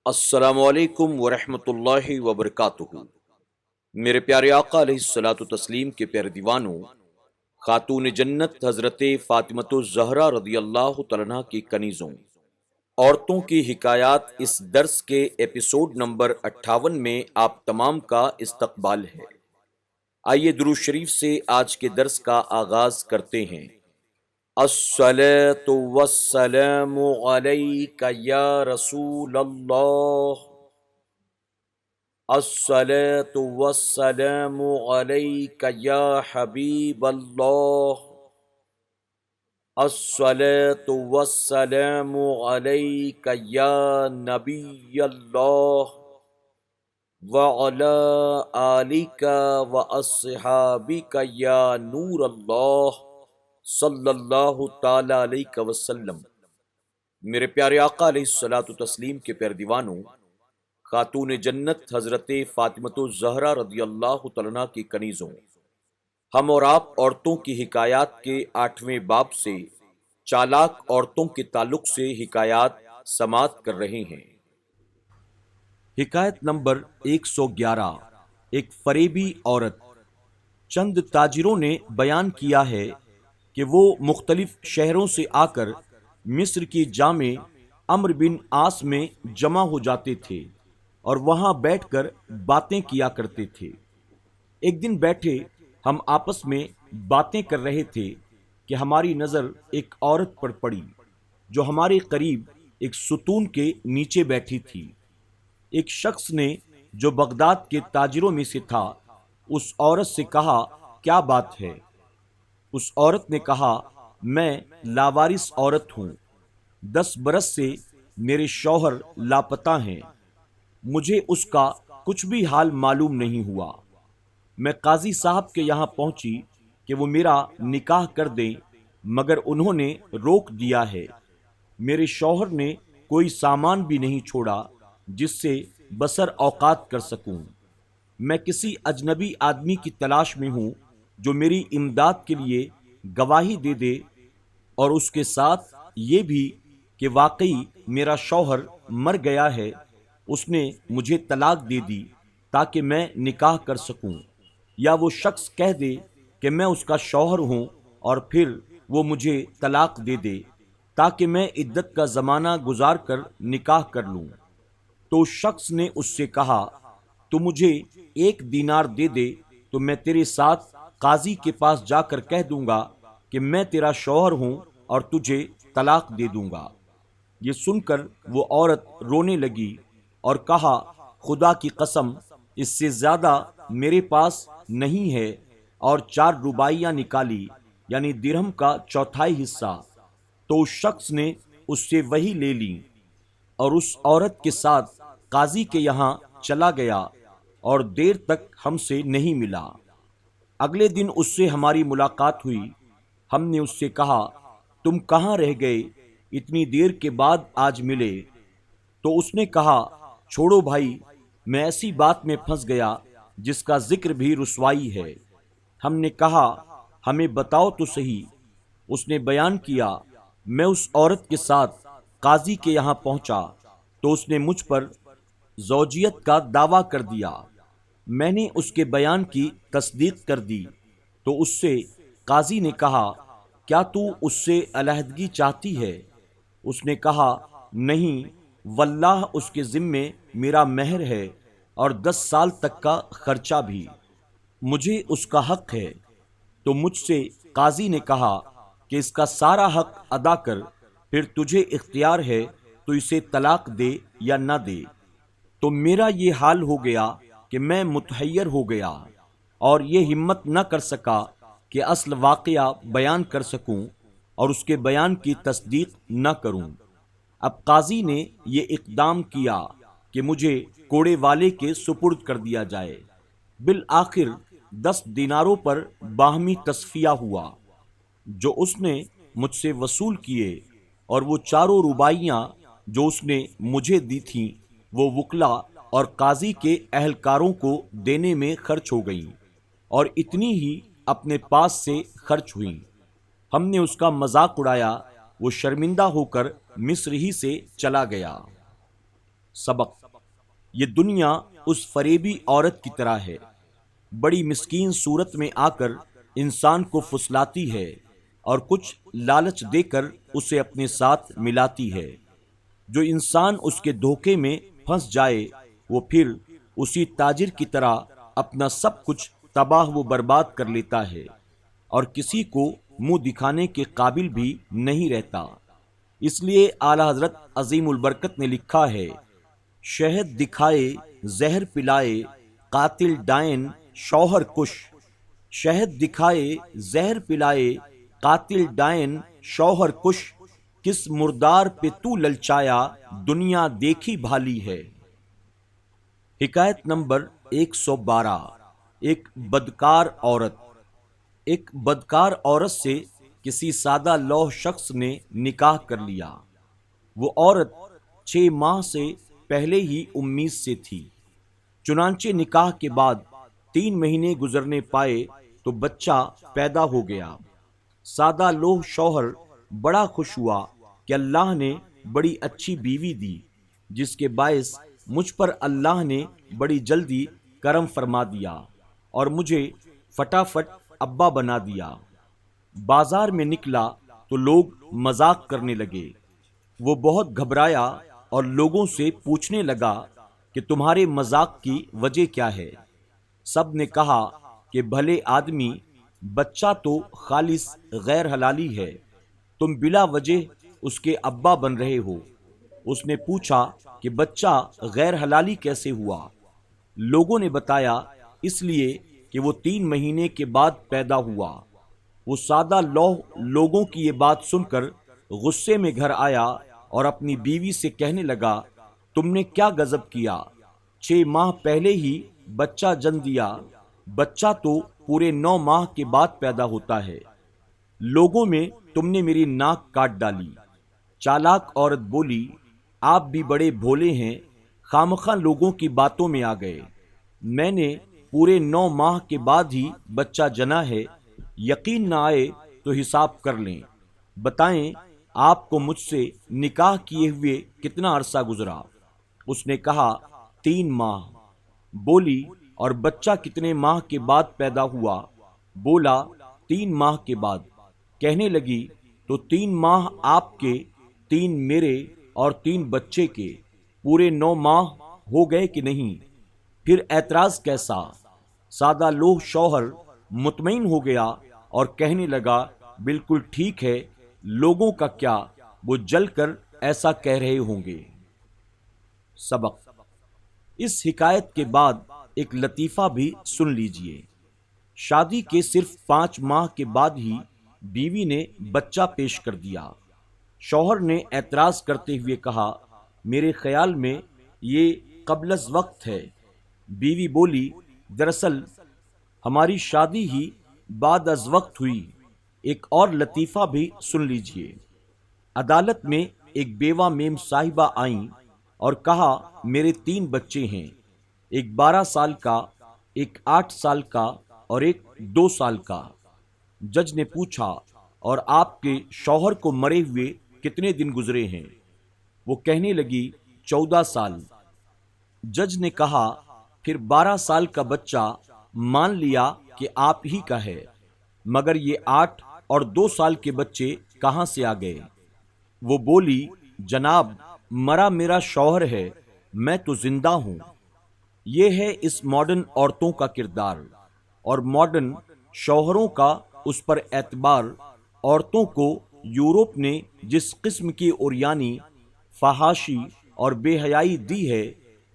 السلام علیکم ورحمۃ اللہ وبرکاتہ۔ میرے پیارے آقا علیہ الصلوۃ والتسلیم کے پیارے دیوانوں، خاتون جنت حضرت فاطمۃ الزہرا رضی اللہ تعالیٰ عنہا کی کنیزوں، عورتوں کی حکایات، اس درس کے ایپیسوڈ نمبر 58 میں آپ تمام کا استقبال ہے۔ آئیے درود شریف سے آج کے درس کا آغاز کرتے ہیں۔ الصلاۃ والسلام علیک یا رسول اللہ، الصلاۃ والسلام علیک یا حبیب اللہ، الصلاۃ والسلام علیک یا نبی اللہ، وعلی آلک واصحابک یا نور اللہ، صلی اللہ تعالی علیہ وسلم۔ میرے پیارے آقا علیہ الصلوۃ والتسلیم کے پیارے دیوانوں، خاتون جنت حضرت فاطمۃ الزہرا رضی اللہ تعالیٰ عنہا کی کنیزوں، ہم اور آپ عورتوں کی حکایات کے 8ویں باب سے چالاک عورتوں کے تعلق سے حکایات سماعت کر رہے ہیں۔ حکایت نمبر 111۔ ایک فریبی عورت۔ چند تاجروں نے بیان کیا ہے کہ وہ مختلف شہروں سے آ کر مصر کی جامع عمرو بن عاص میں جمع ہو جاتے تھے اور وہاں بیٹھ کر باتیں کیا کرتے تھے۔ ایک دن بیٹھے ہم آپس میں باتیں کر رہے تھے کہ ہماری نظر ایک عورت پر پڑی جو ہمارے قریب ایک ستون کے نیچے بیٹھی تھی۔ ایک شخص نے جو بغداد کے تاجروں میں سے تھا اس عورت سے کہا، کیا بات ہے؟ اس عورت نے کہا، میں لاوارث عورت ہوں، 10 برس سے میرے شوہر لاپتہ ہیں، مجھے اس کا کچھ بھی حال معلوم نہیں ہوا۔ میں قاضی صاحب کے یہاں پہنچی کہ وہ میرا نکاح کر دیں، مگر انہوں نے روک دیا ہے۔ میرے شوہر نے کوئی سامان بھی نہیں چھوڑا جس سے بسر اوقات کر سکوں۔ میں کسی اجنبی آدمی کی تلاش میں ہوں جو میری امداد کے لیے گواہی دے دے، اور اس کے ساتھ یہ بھی کہ واقعی میرا شوہر مر گیا ہے، اس نے مجھے طلاق دے دی تاکہ میں نکاح کر سکوں، یا وہ شخص کہہ دے کہ میں اس کا شوہر ہوں اور پھر وہ مجھے طلاق دے دے تاکہ میں عدت کا زمانہ گزار کر نکاح کر لوں۔ تو اس شخص نے اس سے کہا، تو مجھے 1 دینار دے دے تو میں تیرے ساتھ قاضی کے پاس جا کر کہہ دوں گا کہ میں تیرا شوہر ہوں اور تجھے طلاق دے دوں گا۔ یہ سن کر وہ عورت رونے لگی اور کہا، خدا کی قسم اس سے زیادہ میرے پاس نہیں ہے، اور 4 روبائیاں نکالی، یعنی درہم کا 1/4 حصہ۔ تو اس شخص نے اس سے وہی لے لی اور اس عورت کے ساتھ قاضی کے یہاں چلا گیا اور دیر تک ہم سے نہیں ملا۔ اگلے دن اس سے ہماری ملاقات ہوئی۔ ہم نے اس سے کہا، تم کہاں رہ گئے؟ اتنی دیر کے بعد آج ملے۔ تو اس نے کہا، چھوڑو بھائی، میں ایسی بات میں پھنس گیا جس کا ذکر بھی رسوائی ہے۔ ہم نے کہا، ہمیں بتاؤ تو صحیح۔ اس نے بیان کیا، میں اس عورت کے ساتھ قاضی کے یہاں پہنچا تو اس نے مجھ پر زوجیت کا دعویٰ کر دیا۔ میں نے اس کے بیان کی تصدیق کر دی تو اس سے قاضی نے کہا، کیا تو اس سے علیحدگی چاہتی ہے؟ اس نے کہا، نہیں، واللہ اس کے ذمے میرا مہر ہے اور 10 سال تک کا خرچہ بھی، مجھے اس کا حق ہے۔ تو مجھ سے قاضی نے کہا کہ اس کا سارا حق ادا کر، پھر تجھے اختیار ہے تو اسے طلاق دے یا نہ دے۔ تو میرا یہ حال ہو گیا کہ میں متحیر ہو گیا اور یہ ہمت نہ کر سکا کہ اصل واقعہ بیان کر سکوں اور اس کے بیان کی تصدیق نہ کروں۔ اب قاضی نے یہ اقدام کیا کہ مجھے کوڑے والے کے سپرد کر دیا جائے۔ بالآخر 10 دیناروں پر باہمی تصفیہ ہوا جو اس نے مجھ سے وصول کیے، اور وہ 4 روبائیاں جو اس نے مجھے دی تھیں وہ وکلا اور قاضی کے اہلکاروں کو دینے میں خرچ ہو گئیں، اور اتنی ہی اپنے پاس سے خرچ ہوئیں۔ ہم نے اس کا مذاق اڑایا، وہ شرمندہ ہو کر مصر ہی سے چلا گیا۔ سبق: یہ دنیا اس فریبی عورت کی طرح ہے، بڑی مسکین صورت میں آ کر انسان کو پھسلاتی ہے اور کچھ لالچ دے کر اسے اپنے ساتھ ملاتی ہے۔ جو انسان اس کے دھوکے میں پھنس جائے وہ پھر اسی تاجر کی طرح اپنا سب کچھ تباہ و برباد کر لیتا ہے اور کسی کو منہ دکھانے کے قابل بھی نہیں رہتا۔ اس لیے اعلیٰ حضرت عظیم البرکت نے لکھا ہے: شہد دکھائے زہر پلائے قاتل ڈائن شوہر کش، شہد دکھائے زہر پلائے قاتل ڈائن شوہر کش، کس مردار پہ تو للچایا دنیا دیکھی بھالی ہے۔ حکایت نمبر 112۔ ایک بدکار عورت۔ ایک بدکار عورت سے کسی سادہ لوح شخص نے نکاح کر لیا۔ وہ عورت 6 ماہ سے پہلے ہی امید سے تھی، چنانچہ نکاح کے بعد 3 مہینے گزرنے پائے تو بچہ پیدا ہو گیا۔ سادہ لوح شوہر بڑا خوش ہوا کہ اللہ نے بڑی اچھی بیوی دی، جس کے باعث مجھ پر اللہ نے بڑی جلدی کرم فرما دیا اور مجھے فٹافٹ ابا بنا دیا۔ بازار میں نکلا تو لوگ مذاق کرنے لگے۔ وہ بہت گھبرایا اور لوگوں سے پوچھنے لگا کہ تمہارے مذاق کی وجہ کیا ہے؟ سب نے کہا کہ بھلے آدمی، بچہ تو خالص غیر حلالی ہے، تم بلا وجہ اس کے ابا بن رہے ہو۔ اس نے پوچھا کہ بچہ غیر حلالی کیسے ہوا؟ لوگوں نے بتایا اس لیے کہ وہ 3 مہینے کے بعد پیدا ہوا۔ وہ سادہ لوح لوگوں کی یہ بات سن کر غصے میں گھر آیا اور اپنی بیوی سے کہنے لگا، تم نے کیا غضب کیا؟ 6 ماہ پہلے ہی بچہ جن دیا، بچہ تو پورے 9 ماہ کے بعد پیدا ہوتا ہے۔ لوگوں میں تم نے میری ناک کاٹ ڈالی۔ چالاک عورت بولی، آپ بھی بڑے بھولے ہیں، خامخواہ لوگوں کی باتوں میں آ گئے۔ میں نے پورے 9 ماہ کے بعد ہی بچہ جنا ہے، یقین نہ آئے تو حساب کر لیں۔ بتائیں آپ کو مجھ سے نکاح کیے ہوئے کتنا عرصہ گزرا؟ اس نے کہا 3 ماہ۔ بولی، اور بچہ کتنے ماہ کے بعد پیدا ہوا؟ بولا 3 ماہ کے بعد۔ کہنے لگی، تو 3 ماہ آپ کے، 3 میرے اور 3 بچے کے، پورے 9 ماہ ہو گئے کہ نہیں؟ پھر اعتراض کیسا؟ سادہ لوح شوہر مطمئن ہو گیا اور کہنے لگا، بالکل ٹھیک ہے، لوگوں کا کیا، وہ جل کر ایسا کہہ رہے ہوں گے۔ سبق: اس حکایت کے بعد ایک لطیفہ بھی سن لیجئے۔ شادی کے صرف 5 ماہ کے بعد ہی بیوی نے بچہ پیش کر دیا۔ شوہر نے اعتراض کرتے ہوئے کہا، میرے خیال میں یہ قبل از وقت ہے۔ بیوی بولی، دراصل ہماری شادی ہی بعد از وقت ہوئی۔ ایک اور لطیفہ بھی سن لیجئے۔ عدالت میں ایک بیوہ میم صاحبہ آئیں اور کہا، میرے 3 بچے ہیں، ایک 12 سال کا، ایک 8 سال کا اور ایک 2 سال کا۔ جج نے پوچھا، اور آپ کے شوہر کو مرے ہوئے کتنے دن گزرے ہیں؟ وہ کہنے لگی، 14 سال۔ جج نے کہا، پھر 12 سال کا بچہ مان لیا کہ آپ ہی کا ہے، مگر یہ 8 اور 2 سال کے بچے کہاں سے آ گئے؟ وہ بولی، جناب، مرا میرا شوہر ہے، میں تو زندہ ہوں۔ یہ ہے اس ماڈرن عورتوں کا کردار اور ماڈرن شوہروں کا اس پر اعتبار۔ عورتوں کو یورپ نے جس قسم کی عریانی، فحاشی اور بے حیائی دی ہے،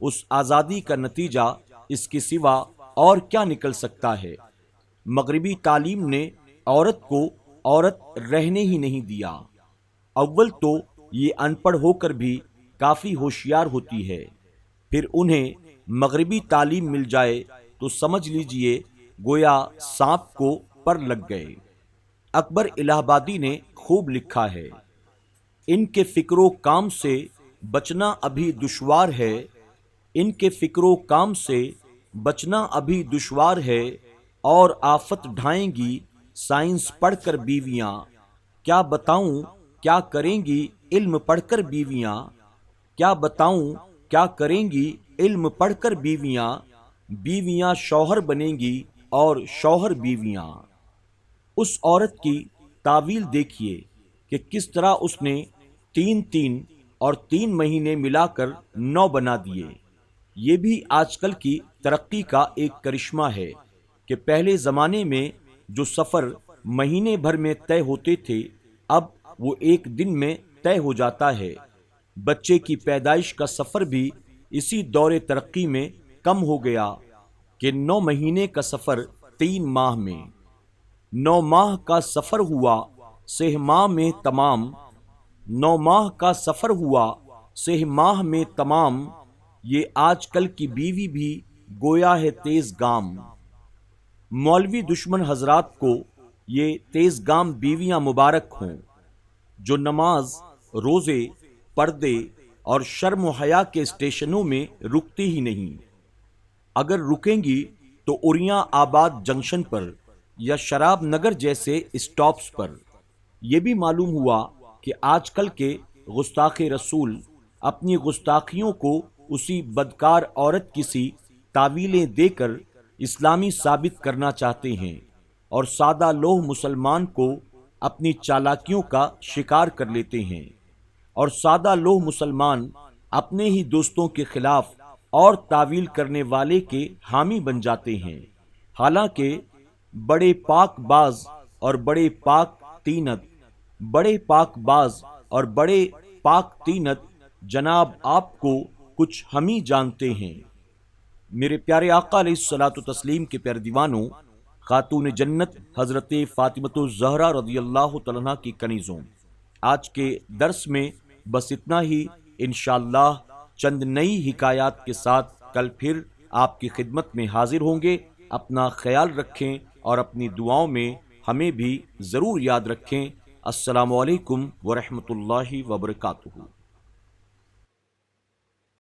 اس آزادی کا نتیجہ اس کے سوا اور کیا نکل سکتا ہے؟ مغربی تعلیم نے عورت کو عورت رہنے ہی نہیں دیا۔ اول تو یہ ان پڑھ ہو کر بھی کافی ہوشیار ہوتی ہے، پھر انہیں مغربی تعلیم مل جائے تو سمجھ لیجئے گویا سانپ کو پر لگ گئے۔ اکبر الہ آبادی نے خوب لکھا ہے، ان کے فکر و کام سے بچنا ابھی دشوار ہے، ان کے فکر و کام سے بچنا ابھی دشوار ہے، اور آفت ڈھائیں گی سائنس پڑھ کر بیویاں، کیا بتاؤں کیا کریں گی علم پڑھ کر بیویاں، کیا بتاؤں کیا کریں گی علم پڑھ کر بیویاں، بیویاں شوہر بنیں گی اور شوہر بیویاں۔ اس عورت کی تعویل دیکھیے کہ کس طرح اس نے 3 مہینے ملا کر 9 بنا دیے۔ یہ بھی آج کل کی ترقی کا ایک کرشمہ ہے کہ پہلے زمانے میں جو سفر مہینے بھر میں طے ہوتے تھے اب وہ ایک دن میں طے ہو جاتا ہے۔ بچے کی پیدائش کا سفر بھی اسی دور ترقی میں کم ہو گیا کہ 9 مہینے کا سفر 3 ماہ میں، 9 ماہ کا سفر ہوا 6 ماہ میں تمام، 9 ماہ کا سفر ہوا 6 ماہ میں تمام۔ یہ آج کل کی بیوی بھی گویا ہے تیز گام۔ مولوی دشمن حضرات کو یہ تیز گام بیویاں مبارک ہوں جو نماز، روزے، پردے اور شرم و حیا کے اسٹیشنوں میں رکتی ہی نہیں۔ اگر رکیں گی تو اریاں آباد جنکشن پر یا شراب نگر جیسے اسٹاپس پر۔ یہ بھی معلوم ہوا کہ آج کل کے گستاخ رسول اپنی گستاخیوں کو اسی بدکار عورت کی سی تعویلیں دے کر اسلامی ثابت کرنا چاہتے ہیں اور سادہ لوح مسلمان کو اپنی چالاکیوں کا شکار کر لیتے ہیں، اور سادہ لوح مسلمان اپنے ہی دوستوں کے خلاف اور تعویل کرنے والے کے حامی بن جاتے ہیں۔ حالانکہ بڑے پاک باز اور بڑے پاک تینت، بڑے پاک باز اور بڑے پاک تینت جناب آپ کو کچھ ہم ہی جانتے ہیں۔ میرے پیارے آقا علیہ الصلوۃ والتسلیم کے پیارے دیوانوں، خاتون جنت حضرت فاطمۃ الزہرا رضی اللہ تعالیٰ عنہا کی کنیزوں، آج کے درس میں بس اتنا ہی۔ انشاءاللہ چند نئی حکایات کے ساتھ کل پھر آپ کی خدمت میں حاضر ہوں گے۔ اپنا خیال رکھیں اور اپنی دعاؤں میں ہمیں بھی ضرور یاد رکھیں۔ السلام علیکم ورحمۃ اللہ وبرکاتہ۔